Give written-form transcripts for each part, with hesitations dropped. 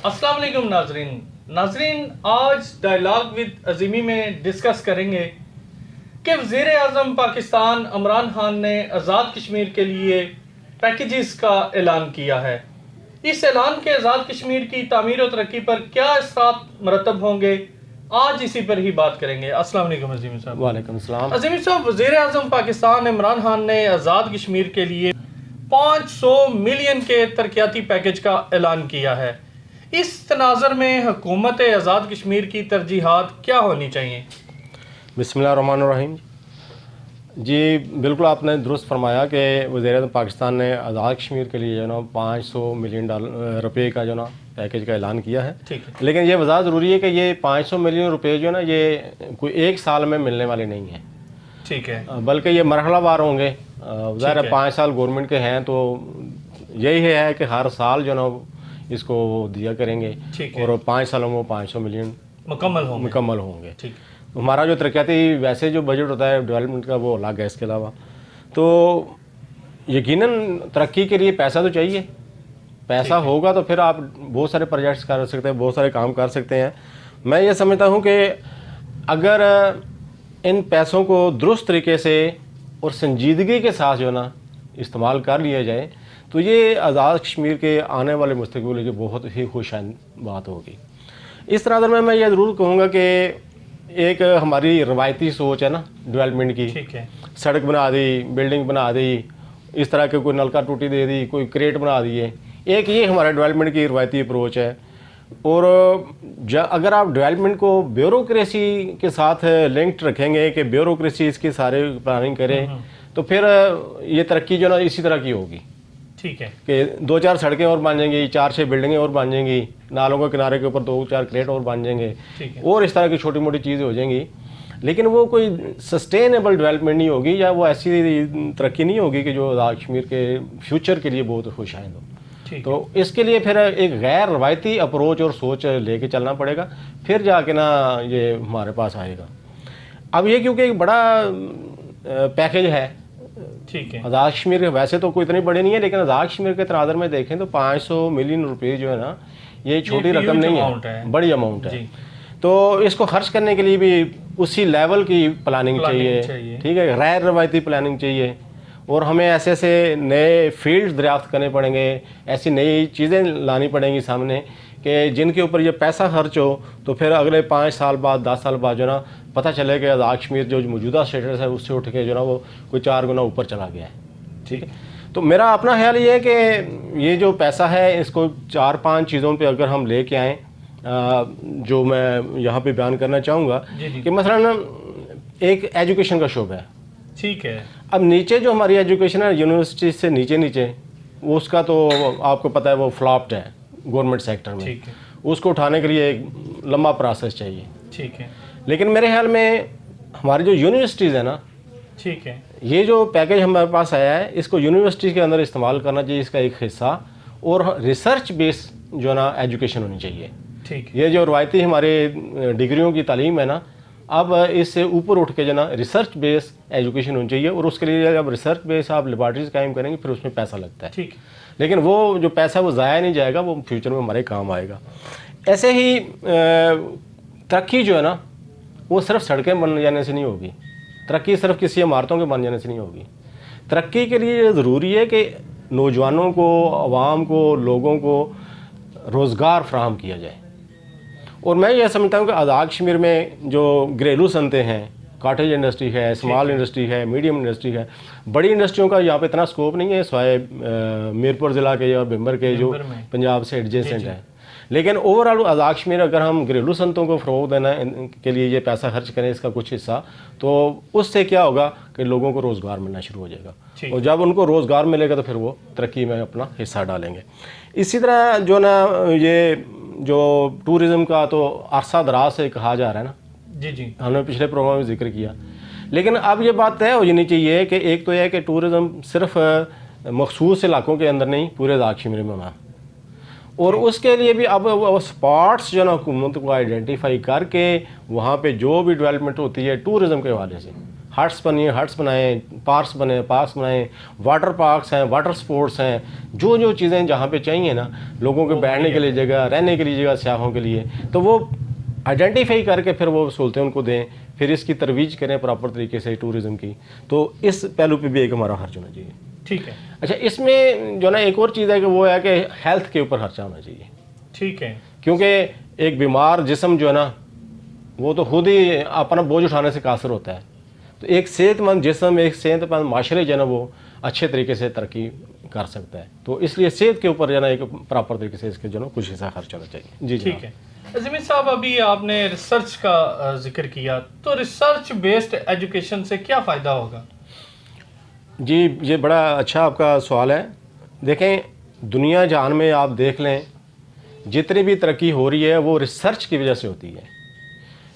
अस्सलाम वालेकुम नाजरीन, आज डायलॉग विद अजीमी में डिस्कस करेंगे कि वज़ीर-ए-आज़म पाकिस्तान इमरान खान ने आज़ाद कश्मीर के लिए पैकेजेस का ऐलान किया है। इस ऐलान के आज़ाद कश्मीर की तामीर और तरक्की पर क्या असरात मरतब होंगे, आज इसी पर ही बात करेंगे। अस्सलाम वालेकुम अजीमी साहब। वालेकुम सलाम। अजीमी साहब, वज़ीर-ए-आज़म पाकिस्तान इमरान खान ने आज़ाद कश्मीर के लिए 500 मिलियन के तरक्याती पैकेज का ऐलान किया है। इस तनाज़र में हुकूमत आज़ाद कश्मीर की तरजीहात क्या होनी चाहिए? बिस्मिल्लाहिर्रहमानिर्रहीम। जी बिल्कुल आपने दुरुस्त फरमाया कि वज़ीर-ए-आज़म पाकिस्तान ने आज़ाद कश्मीर के लिए जो ना 500 मिलियन रुपए का जो ना पैकेज का ऐलान किया है। ठीक है। लेकिन ये वज़ाहत ज़रूरी है कि ये 500 मिलियन रुपए जो ना ये कोई एक साल में मिलने वाले नहीं हैं। ठीक है। बल्कि ये मरहलावार होंगे। ज़ाहिर है 5 साल गवर्नमेंट के हैं तो यही है कि हर साल जो ना इसको दिया करेंगे और 5 सालों में 500 मिलियन मुकम्मल होंगे। ठीक। हमारा जो तरक्याती वैसे जो बजट होता है डेवलपमेंट का वो अलग है। इसके अलावा तो यकीनन तरक्की के लिए पैसा तो चाहिए। पैसा होगा तो फिर आप बहुत सारे प्रोजेक्ट्स कर सकते हैं, बहुत सारे काम कर सकते हैं। मैं ये समझता हूँ कि अगर इन पैसों को दुरुस्त तरीके से और संजीदगी के साथ जो ना इस्तेमाल कर लिया जाए तो ये आज़ाद कश्मीर के आने वाले मुस्तक़बिल की बहुत ही खुशहाल बात होगी। इस तरह में मैं ये ज़रूर कहूँगा कि एक हमारी रवायती सोच है ना डेवलपमेंट की। ठीक है। सड़क बना दी, बिल्डिंग बना दी, इस तरह के कोई नलका टूटी दे दी, कोई क्रेट बना दिए, एक ये हमारा डेवलपमेंट की रवायती अप्रोच है। और अगर आप डेवलपमेंट को ब्यूरोक्रेसी के साथ लिंक्ड रखेंगे कि ब्यूरोक्रेसी इसकी सारे प्लानिंग करे तो फिर ये तरक्की जो ना इसी तरह की होगी। ठीक है। कि 2-4 सड़कें और बन जाएंगी, 4-6 बिल्डिंगें और बन जाएंगी, नालों के किनारे के ऊपर 2-4 क्रेट और बन जाएंगे और इस तरह की छोटी मोटी चीज़ें हो जाएंगी। लेकिन वो कोई सस्टेनेबल डेवलपमेंट नहीं होगी या वो ऐसी तरक्की नहीं होगी कि जो आज़ाद कश्मीर के फ्यूचर के लिए बहुत खुशहाल हो। तो इसके लिए फिर एक गैर रवायती अप्रोच और सोच लेके चलना पड़ेगा, फिर जाके ना ये हमारे पास आएगा। अब ये क्योंकि एक बड़ा पैकेज है। ठीक है। आज़ाद कश्मीर के वैसे तो कोई इतने बड़े नहीं है, लेकिन आज़ाद कश्मीर के तनाज़र में देखें तो 500 मिलियन रुपए जो है ना ये छोटी रकम नहीं है, बड़ी अमाउंट है। तो इसको खर्च करने के लिए भी उसी लेवल की प्लानिंग चाहिए। ठीक है, गैर रवायती प्लानिंग चाहिए और हमें ऐसे ऐसे नए फील्ड दरियाफ्त करने पड़ेंगे, ऐसी नई चीज़ें लानी पड़ेंगी सामने कि जिनके ऊपर ये पैसा खर्च हो तो फिर अगले 5 साल बाद 10 साल बाद जो ना पता चले कि आज़ाद कश्मीर जो मौजूदा स्टेटस है उससे उठ के जो ना वो कोई 4 गुना ऊपर चला गया है। ठीक है। तो मेरा अपना ख्याल ये है कि ये जो पैसा है इसको 4-5 चीज़ों पे अगर हम लेके आएँ, जो मैं यहाँ पे बयान करना चाहूँगा कि मसलन एक एजुकेशन का शोबा है। ठीक है। अब नीचे जो हमारी एजुकेशन है यूनिवर्सिटी से नीचे वो उसका तो आपको पता है वो फ्लॉप्ड है गवर्नमेंट सेक्टर में। ठीक है। उसको उठाने के लिए एक लंबा प्रोसेस चाहिए। ठीक है। लेकिन मेरे ख्याल में हमारी जो यूनिवर्सिटीज़ है ना, ठीक है, ये जो पैकेज हमारे पास आया है इसको यूनिवर्सिटी के अंदर इस्तेमाल करना चाहिए, इसका एक हिस्सा, और रिसर्च बेस जो ना एजुकेशन होनी चाहिए। ठीक। ये जो रवायती हमारे डिग्रियों की तालीम है ना, अब इससे ऊपर उठ के जो ना रिसर्च बेस एजुकेशन होनी चाहिए और उसके लिए जब रिसर्च बेस आप लेबॉर्ट्रीज कायम करेंगे फिर उसमें पैसा लगता है। ठीक। लेकिन वो जो पैसा वो ज़ाया नहीं जाएगा, वो फ्यूचर में हमारे काम आएगा। ऐसे ही तरक्की जो है ना वो सिर्फ सड़कें बन जाने से नहीं होगी, तरक्की सिर्फ किसी इमारतों के बन जाने से नहीं होगी। तरक्की के लिए ज़रूरी है कि नौजवानों को, आवाम को, लोगों को रोज़गार फ्राहम किया जाए। और मैं ये समझता हूँ कि आज़ाद कश्मीर में जो घरेलू सनतें हैं, कॉटेज इंडस्ट्री है, स्मॉल इंडस्ट्री है, मीडियम इंडस्ट्री है, बड़ी इंडस्ट्रियों का यहाँ पे इतना स्कोप नहीं है सिवाय मीरपुर ज़िला के और बिम्बर के जो पंजाब से एडजेसेंट है। लेकिन ओवरऑल आज़ाद कश्मीर अगर हम घरेलू सनतों को फ़रोग़ देना के लिए ये पैसा खर्च करें इसका कुछ हिस्सा, तो उससे क्या होगा कि लोगों को रोज़गार मिलना शुरू हो जाएगा और जब उनको रोज़गार मिलेगा तो फिर वो तरक्की में अपना हिस्सा डालेंगे। इसी तरह जो ना ये जो टूरिज़म का तो अरसा दराज से कहा जा रहा है ना, जी हमने पिछले प्रोग्राम में जिक्र किया, लेकिन अब ये बात तय हो जानी चाहिए कि एक तो यह है कि टूरिज़म सिर्फ मखसूस इलाकों के अंदर नहीं पूरे आज़ाद कश्मीर में होना, और उसके लिए भी अब वो स्पॉट्स जो ना हुकूमत को आइडेंटिफाई करके वहाँ पे जो भी डेवलपमेंट होती है टूरिज़म के हवाले से, हट्स बनाएं, पार्क्स बनाएं, वाटर पार्क्स हैं, वाटर स्पोर्ट्स हैं, जो जो चीज़ें जहाँ पे चाहिए ना लोगों के बैठने के लिए जगह, रहने के लिए जगह सियाहों के लिए, तो वो आइडेंटिफाई करके फिर वो सहूलतें उनको दें, फिर इसकी तरवीज करें प्रॉपर तरीके से टूरिज़्म की। तो इस पहलू पे भी एक हमारा खर्च होना चाहिए। ठीक है। अच्छा, इसमें जो ना एक और चीज़ है कि वो है कि हेल्थ के ऊपर खर्चा होना चाहिए। ठीक है। क्योंकि एक बीमार जिस्म जो है ना वो तो खुद ही अपना बोझ उठाने से कासर होता है। तो एक सेहतमंद जिस्म, एक सेहतमंद माशरे जो है ना वो अच्छे तरीके से तरक्की कर सकता है। तो इसलिए सेहत के ऊपर जो है ना एक प्रॉपर तरीके से इसके जो ना कुछ हिस्सा खर्च होना चाहिए। जी ठीक है। अज़ीम साहब, अभी आपने रिसर्च का जिक्र किया, तो रिसर्च बेस्ड एजुकेशन से क्या फ़ायदा होगा? जी, ये बड़ा अच्छा आपका सवाल है। देखें, दुनिया जहान में आप देख लें जितनी भी तरक्की हो रही है वो रिसर्च की वजह से होती है।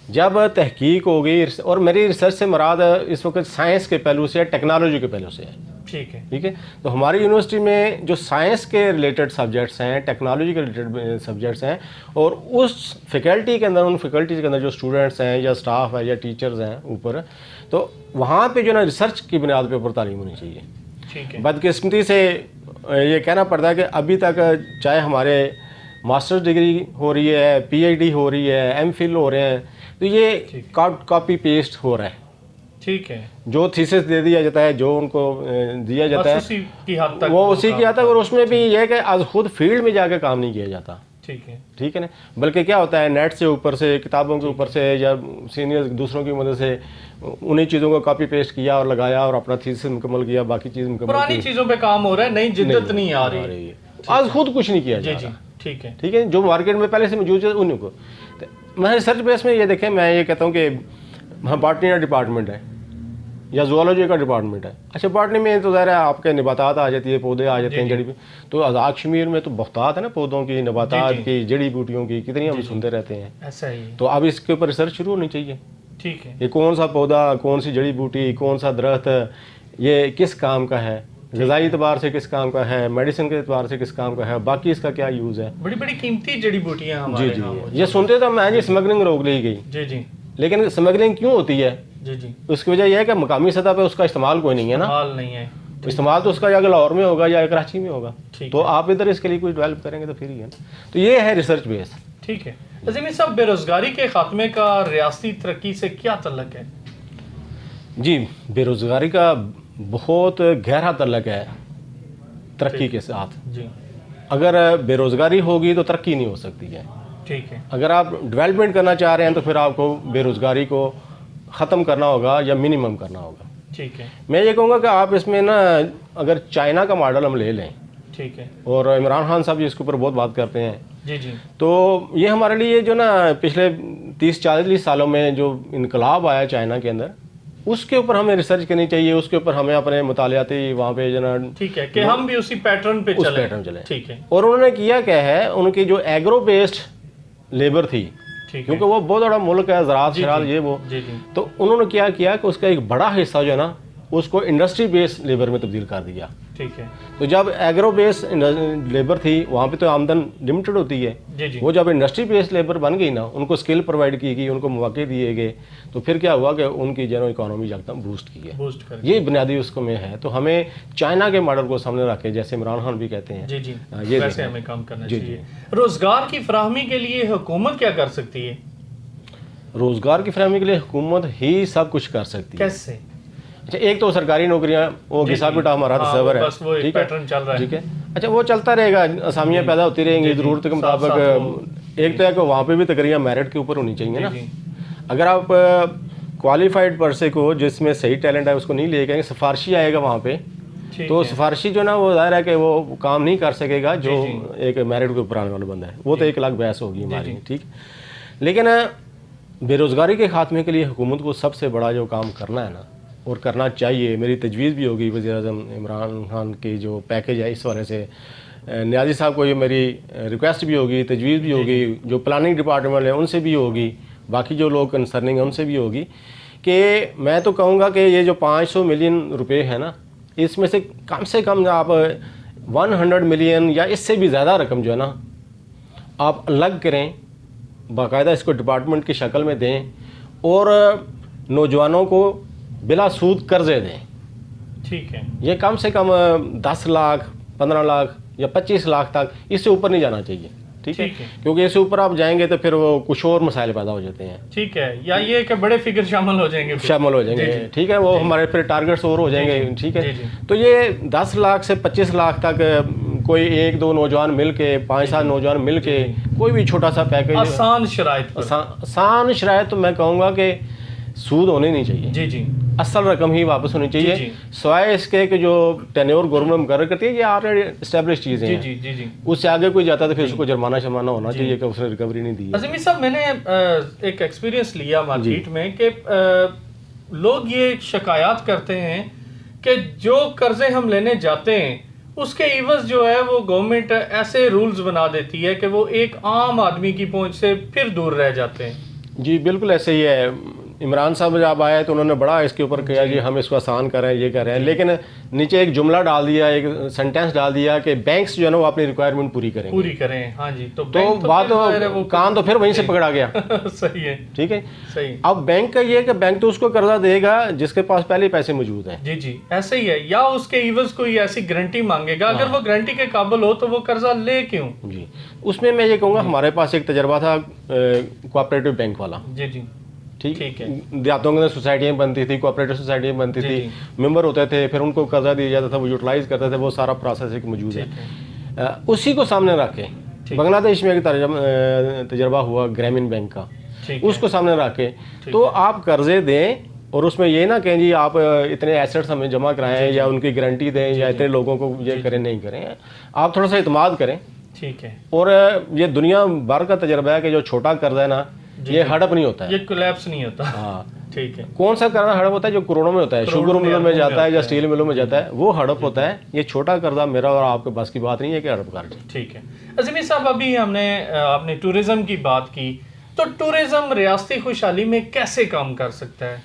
जब तहकीक होगी, और मेरी रिसर्च से मुराद इस वक्त साइंस के पहलू से, टेक्नोलॉजी के पहलू से है। ठीक है। ठीक है। तो हमारी यूनिवर्सिटी में जो साइंस के रिलेटेड सब्जेक्ट्स हैं, टेक्नोलॉजी के रिलेटेड सब्जेक्ट्स हैं, और उस फैकल्टी के अंदर, उन फैकल्टीज़ के अंदर जो स्टूडेंट्स हैं या स्टाफ है या टीचर्स हैं ऊपर, तो वहाँ पे जो ना रिसर्च की बुनियाद पे ऊपर तालीम होनी चाहिए। ठीक है। बदकिस्मती से ये कहना पड़ता है कि अभी तक चाहे हमारे मास्टर्स डिग्री हो रही है, पीएचडी हो रही है, एमफिल हो रहे हैं, तो ये कॉपी पेस्ट हो रहा है। ठीक है। जो थीसिस दे दिया जाता है, जो उनको दिया जाता है, उसी की हद तक वो उसी की हद तक, और उसमें भी ये है कि आज खुद फील्ड में जाकर काम नहीं किया जाता। ठीक है। ठीक है ना। बल्कि क्या होता है, नेट से ऊपर से, किताबों के ऊपर से या सीनियर दूसरों की मदद से उन्हीं चीज़ों को कॉपी पेस्ट किया और लगाया और अपना थीसिस मुकम्मल किया, बाकी चीज़ मुकम्मल, पुरानी चीज़ों पे काम हो रहा है, नई जिद्दत नहीं आ रही। आज खुद कुछ नहीं किया जा जी। रहा। ठीक है। ठीक है। जो मार्केट में पहले से मौजूद है उन्हीं को। मैं रिसर्च बेस में ये देखें, मैं ये कहता हूँ कि वहाँ बॉटनी का डिपार्टमेंट है या जूलॉजी का डिपार्टमेंट है। अच्छा, बॉटनी में तो ज़ाहिर है आपके नबातात आ जाती है, पौधे आ जाते हैं, जड़ी, तो आज़ाद कश्मीर में तो बहुतात है ना पौधों की, नबातात की, जड़ी बूटियों की, कितनी हम सुनते रहते हैं। ऐसा ही। तो अब इसके ऊपर रिसर्च शुरू होनी चाहिए। ठीक है। ये कौन सा पौधा, कौन सी जड़ी बूटी, कौन सा दरख्त, ये किस काम का है, ग़िज़ाई एतबार से किस काम का है, मेडिसिन के एतबार से किस काम का है, बाकी इसका क्या यूज़ है। बड़ी बड़ी कीमती जड़ी बूटियाँ हमारे यहाँ। जी, ये सुनते तो मैं जी स्मगलिंग रोक ली गई। जी। लेकिन स्मगलिंग क्यों होती है? जी। उसकी वजह यह है कि मकामी सतह पे उसका इस्तेमाल कोई नहीं है ना। इस्तेमाल नहीं है। इस्तेमाल तो उसका या लाहौर में होगा या कराची में होगा। तो है। आप इधर इसके लिए कुछ डेवलप करेंगे तो फिर ही है ना। तो ये है रिसर्च बेस। ठीक है। अज़ीम साहब, बेरोजगारी के खात्मे का रियासती तरक्की से क्या तल्लक है? जी, बेरोजगारी का बहुत गहरा तल्लक है तरक्की के साथ। जी। अगर बेरोजगारी होगी तो तरक्की नहीं हो सकती है। ठीक है। अगर आप डेवलपमेंट करना चाह रहे हैं तो फिर आपको बेरोजगारी को ख़त्म करना होगा या मिनिमम करना होगा। ठीक है। मैं ये कहूँगा कि आप इसमें ना, अगर चाइना का मॉडल हम ले लें, ठीक है, और इमरान खान साहब जी इसके ऊपर बहुत बात करते हैं, जी, तो ये हमारे लिए जो ना पिछले 30-40 सालों में जो इनकलाब आया चाइना के अंदर, उसके ऊपर हमें रिसर्च करनी चाहिए, उसके ऊपर हमें अपने मुतालियाती वहाँ पे जो ना, ठीक है, कि हम भी उसी पैटर्न पे चले। ठीक है। और उन्होंने किया क्या है, उनकी जो एग्रो बेस्ड लेबर थी, क्योंकि वो बहुत बड़ा मुल्क है, ज़राअत शराल ये वो, तो उन्होंने क्या किया कि उसका एक बड़ा हिस्सा जो है ना उसको इंडस्ट्री बेस्ड लेबर में तब्दील कर दिया। ठीक है। तो जब एग्रो बेस्ड लेबर थी, वहाँ पे तो आमदन लिमिटेड होती है, वो जब इंडस्ट्री बेस्ड लेबर बन गई ना, उनको स्किल प्रोवाइड की गई, उनको मौके दिए गए, तो फिर क्या हुआ कि उनकी जो इकोनॉमी एकदम बूस्ट की है। ये बुनियादी उसको में है। तो हमें चाइना के मॉडल को सामने रख के, जैसे इमरान खान भी कहते हैं, ये वैसे हमें काम करना चाहिए। रोजगार की फराहमी के लिए हुकूमत क्या कर सकती है? रोजगार की फराहमी के लिए हुकूमत ही सब कुछ कर सकती है। कैसे? अच्छा, एक तो सरकारी नौकरियां, वो घिसा पिटा हमारा तस्वर है, ठीक है, ठीक है। अच्छा, वो चलता रहेगा, असामियाँ पैदा होती रहेंगी ज़रूरत के मुताबिक। एक तो है कि वहाँ पे भी तकरीबन मेरिट के ऊपर होनी चाहिए ना। अगर आप क्वालिफाइड पर्सन को, जिसमें सही टैलेंट है, उसको नहीं ले गए, सिफारशी आएगा वहाँ पे, तो सिफारशी जो ना वो ज़ाहिर है कि वो काम नहीं कर सकेगा जो एक मेरिट के ऊपर आने वाला बंदा है, वो तो एक अलग बहस होगी हमारी, ठीक। लेकिन बेरोज़गारी के खात्मे के लिए हुकूमत को सबसे बड़ा जो काम करना है ना, और करना चाहिए, मेरी तजवीज़ भी होगी वज़ीर-ए-आज़म इमरान खान की जो पैकेज है, इस वजह से नियाज़ी साहब को ये मेरी रिक्वेस्ट भी होगी, तजवीज़ भी होगी, जो प्लानिंग डिपार्टमेंट है उनसे भी होगी, बाकी जो लोग कंसर्निंग है उनसे भी होगी, कि मैं तो कहूँगा कि ये जो 500 मिलियन रुपए है ना, इसमें से कम आप 100 मिलियन या इससे भी ज़्यादा रकम जो है ना आप अलग करें, बाकायदा इसको डिपार्टमेंट की शक्ल में दें, और नौजवानों को बिला सूद कर्जे दें। ठीक है। ये कम से कम 10 लाख 15 लाख या 25 लाख तक, इससे ऊपर नहीं जाना चाहिए। ठीक है, क्योंकि इससे ऊपर आप जाएंगे तो फिर वो कुछ और मसाइल पैदा हो जाते हैं। ठीक है, या ये कि बड़े फिगर शामिल हो जाएंगे ठीक है, वो हमारे फिर टारगेट्स और हो जाएंगे। ठीक है, तो ये 10 लाख से 25 लाख तक कोई एक दो नौजवान मिल के 5-7 नौजवान मिल के कोई भी छोटा सा पैकेज, आसान शराइत, आसान शराइत, तो मैं कहूँगा कि सूद होने नहीं चाहिए। जी जी, असल रकम ही वापस होनी चाहिए, सिवाय इसके कि जो टेन्योर गवर्नमेंट मुकर्रर करती है, ये ऑलरेडी एस्टेब्लिश चीज़ें हैं। जी जी जी, उससे आगे कोई जाता तो फिर उसको जुर्माना शर्माना होना चाहिए कि उसने रिकवरी नहीं दी। अज़मी साहब, मैंने एक एक्सपीरियंस लिया मार्केट में कि लोग ये शिकायत करते हैं कि जो कर्जे हम लेने जाते हैं उसके इवज जो है वो गवर्नमेंट ऐसे रूल्स बना देती है कि वो एक आम आदमी की पहुंच से फिर दूर रह जाते हैं। जी बिल्कुल ऐसे ही है। इमरान साहब जब आए तो उन्होंने बड़ा इसके ऊपर किया जी हम इसको आसान कर रहे हैं, ये कर रहे हैं, लेकिन नीचे एक जुमला डाल दिया, एक सेंटेंस डाल दिया कि बैंक्स जो है ना वो अपनी रिक्वायरमेंट पूरी करें। हाँ जी, तो बात वो कान तो फिर वहीं से पकड़ा गया। सही है, ठीक है, सही। अब बैंक का ये है कि बैंक तो उसको कर्जा देगा जिसके पास पहले पैसे मौजूद हैं। जी जी, ऐसे ही है, या उसके इवज कोई ऐसी गारंटी मांगेगा, अगर वो गारंटी के काबिल हो तो वो कर्जा ले क्यों। जी, उसमें मैं ये कहूँगा हमारे पास एक तजर्बा था कोऑपरेटिव बैंक वाला। जी जी, ठीक है। देहातों के अंदर सोसाइटियाँ बनती थी, कोऑपरेटिव सोसाइटियाँ बनती थी, मेंबर होते थे, फिर उनको कर्जा दिया जाता था, वो यूटिलाइज करते थे, वो सारा प्रोसेस एक मौजूद है। उसी को सामने रख के बांग्लादेश में एक तजर्बा हुआ ग्रामीण बैंक का, उसको सामने रख के तो आप कर्जे दें और उसमें ये ना कहें जी आप इतने एसेट्स हमें जमा कराएं या उनकी गारंटी दें या इतने लोगों को ये करें, नहीं करें, आप थोड़ा सा इत्माद करें। ठीक है, और ये दुनिया भर का तजर्बा है कि जो छोटा कर्जा है ना ये हड़प नहीं होता है, ये कोलैप्स नहीं होता। हाँ, ठीक है। कौन सा कर्जा हड़प होता है? जो करोड़ों में होता है, शुगर मिलों में जाता है या स्टील मिलों में जाता है, वो हड़प होता है। ये छोटा कर्जा मेरा और आपके पास की बात नहीं है कि हड़प कर जाए। ठीक है। अज़मी साहब, अभी आपने टूरिज्म की बात की, तो टूरिज्म रियासती खुशहाली में कैसे काम कर सकता है?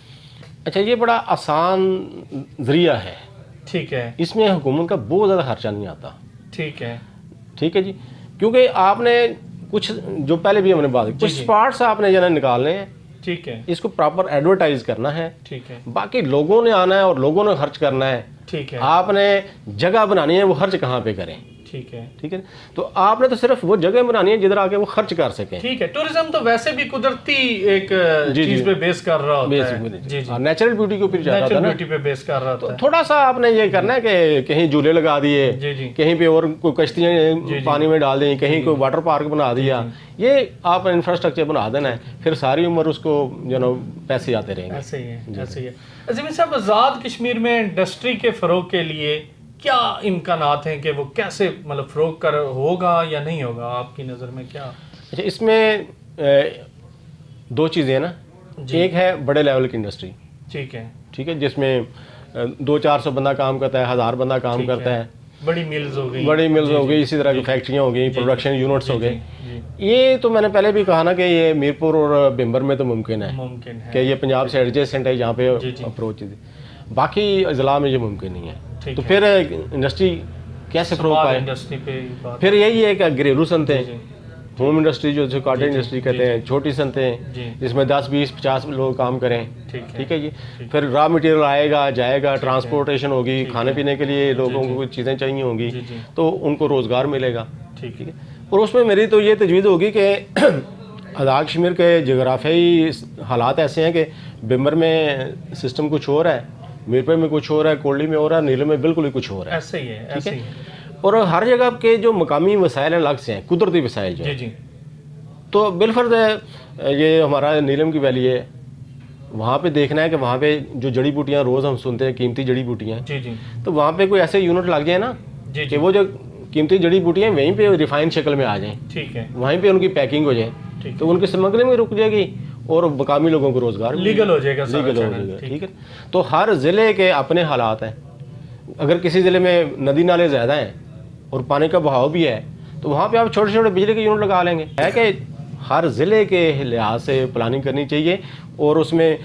अच्छा, ये बड़ा आसान जरिया है। ठीक है, इसमें हुकूमत का बहुत ज़्यादा खर्चा नहीं आता। ठीक है, ठीक है जी, क्योंकि आपने कुछ जो पहले भी हमने बात की, कुछ स्पॉट्स आपने जो निकालने हैं, ठीक है, इसको प्रॉपर एडवर्टाइज करना है, ठीक है, बाकी लोगों ने आना है और लोगों ने खर्च करना है। ठीक है, आपने जगह बनानी है, वो खर्च कहाँ पे करें। ठीक है, ठीक है, तो आपने तो सिर्फ वो जगह बनानी है जिधर आके वो खर्च कर सकें। ठीक है। टूरिज्म तो वैसे भी कुदरती एक चीज पे बेस कर रहा होता है। जी जी, नेचुरल ब्यूटी के ऊपर जा रहा नेचुरल ब्यूटी पे बेस कर रहा होता है। थोड़ा सा आपने ये करना है कि कहीं झूले लगा दिए, जी जी, कहीं पे और कोई कश्तियाँ पानी में डाल दी, कहीं कोई वाटर पार्क बना दिया, ये आप इंफ्रास्ट्रक्चर बना देना है, फिर सारी उम्र उसको जो नो पैसे आते रहेंगे। ऐसे ही है, ऐसे ही है। अज़मी साहब, आज़ाद कश्मीर में इंडस्ट्री के फ़रोग के लिए क्या इम्कानात हैं कि वो कैसे मतलब फ़रोग कर होगा या नहीं होगा, आपकी नज़र में क्या? अच्छा, इसमें दो चीज़ें हैं ना, एक है बड़े लेवल की इंडस्ट्री। ठीक है, ठीक है, जिसमें 200-400 बंदा काम करता है, 1000 बंदा काम करता है, बड़ी मिल्स हो गई, इसी तरह की फैक्ट्रियाँ हो गई, प्रोडक्शन यूनिट्स हो गए। ये तो मैंने पहले भी कहा ना कि ये मीरपुर और बिम्बर में तो मुमकिन है कि ये पंजाब से एडजेसेंट है, यहाँ पे अप्रोच, बाकी ज़िला में ये मुमकिन नहीं है। तो फिर इंडस्ट्री कैसे फ़रोग़ पाए? इंडस्ट्री पे फिर यही है कि घरेलू सनतें, होम इंडस्ट्री जो कॉटेज इंडस्ट्री कहते हैं, छोटी सनतें जिसमें 10, 20, 50 लोग काम करें। ठीक है जी, फिर रॉ मटेरियल आएगा जाएगा, ट्रांसपोर्टेशन होगी, खाने पीने के लिए लोगों को कुछ चीज़ें चाहिए होंगी, तो उनको रोज़गार मिलेगा। ठीक है, और उसमें मेरी तो ये तजवीज़ होगी कि आज़ाद कश्मीर के जोग्राफियाई हालात ऐसे हैं कि बिम्बर में सिस्टम कुछ और है, मीरपुर में कुछ हो रहा है, कोल्डी में हो रहा है, नीलम में बिल्कुल ही कुछ हो रहा है। ऐसे ही है, ऐसे ही है। और हर जगह के जो मकामी वसाइल अलग से हैं, कुदरती वसाइल जो, जी जी, तो बिलफर्ज ये हमारा नीलम की वैली है, वहाँ पे देखना है कि वहाँ पे जो जड़ी बूटियाँ रोज़ हम सुनते हैं, कीमती जड़ी बूटियाँ, जी जी, तो वहाँ पे कोई ऐसे यूनिट लग जाए ना कि वो जो कीमती जड़ी बूटियाँ वहीं पे रिफाइंड शक्ल में आ जाएँ। ठीक है, वहीं पे उनकी पैकिंग हो जाए, तो उनकी स्मगलिंग में रुक जाएगी और मकामी लोगों को रोज़गार लीगल हो जाएगा, लीगल हो जाएगा। ठीक है, तो हर ज़िले के अपने हालात हैं। अगर किसी ज़िले में नदी नाले ज़्यादा हैं और पानी का बहाव भी है, तो वहाँ पे आप छोटे छोटे बिजली के यूनिट लगा लेंगे। है कि हर ज़िले के लिहाज से प्लानिंग करनी चाहिए और उसमें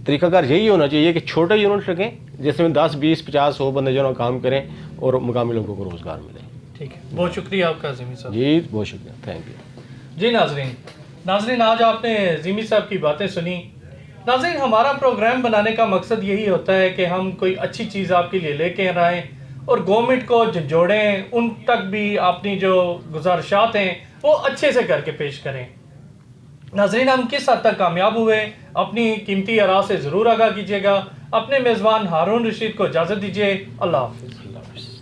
तरीकाकार यही होना चाहिए कि छोटे यूनिट लगें जिसमें 10, 20, 50, 100 बंदे जो काम करें और मकामी लोगों को रोज़गार मिले। ठीक है, बहुत शुक्रिया आपका ज़मीन साहब। जी बहुत शुक्रिया, थैंक यू। जी नाजरीन, आज आपने ज़मीन साहब की बातें सुनी नाज़रीन, हमारा प्रोग्राम बनाने का मकसद यही होता है कि हम कोई अच्छी चीज़ आपके लिए लेके आएँ और गवर्नमेंट को जोड़ें, उन तक भी अपनी जो गुजारिशात हैं वो अच्छे से करके पेश करें। नाज़रीन, हम किस हद तक कामयाब हुए अपनी कीमती आरा से ज़रूर आगाह कीजिएगा। अपने मेज़बान हारून रशीद को इजाज़त दीजिए। अल्लाह हाफ़िज़।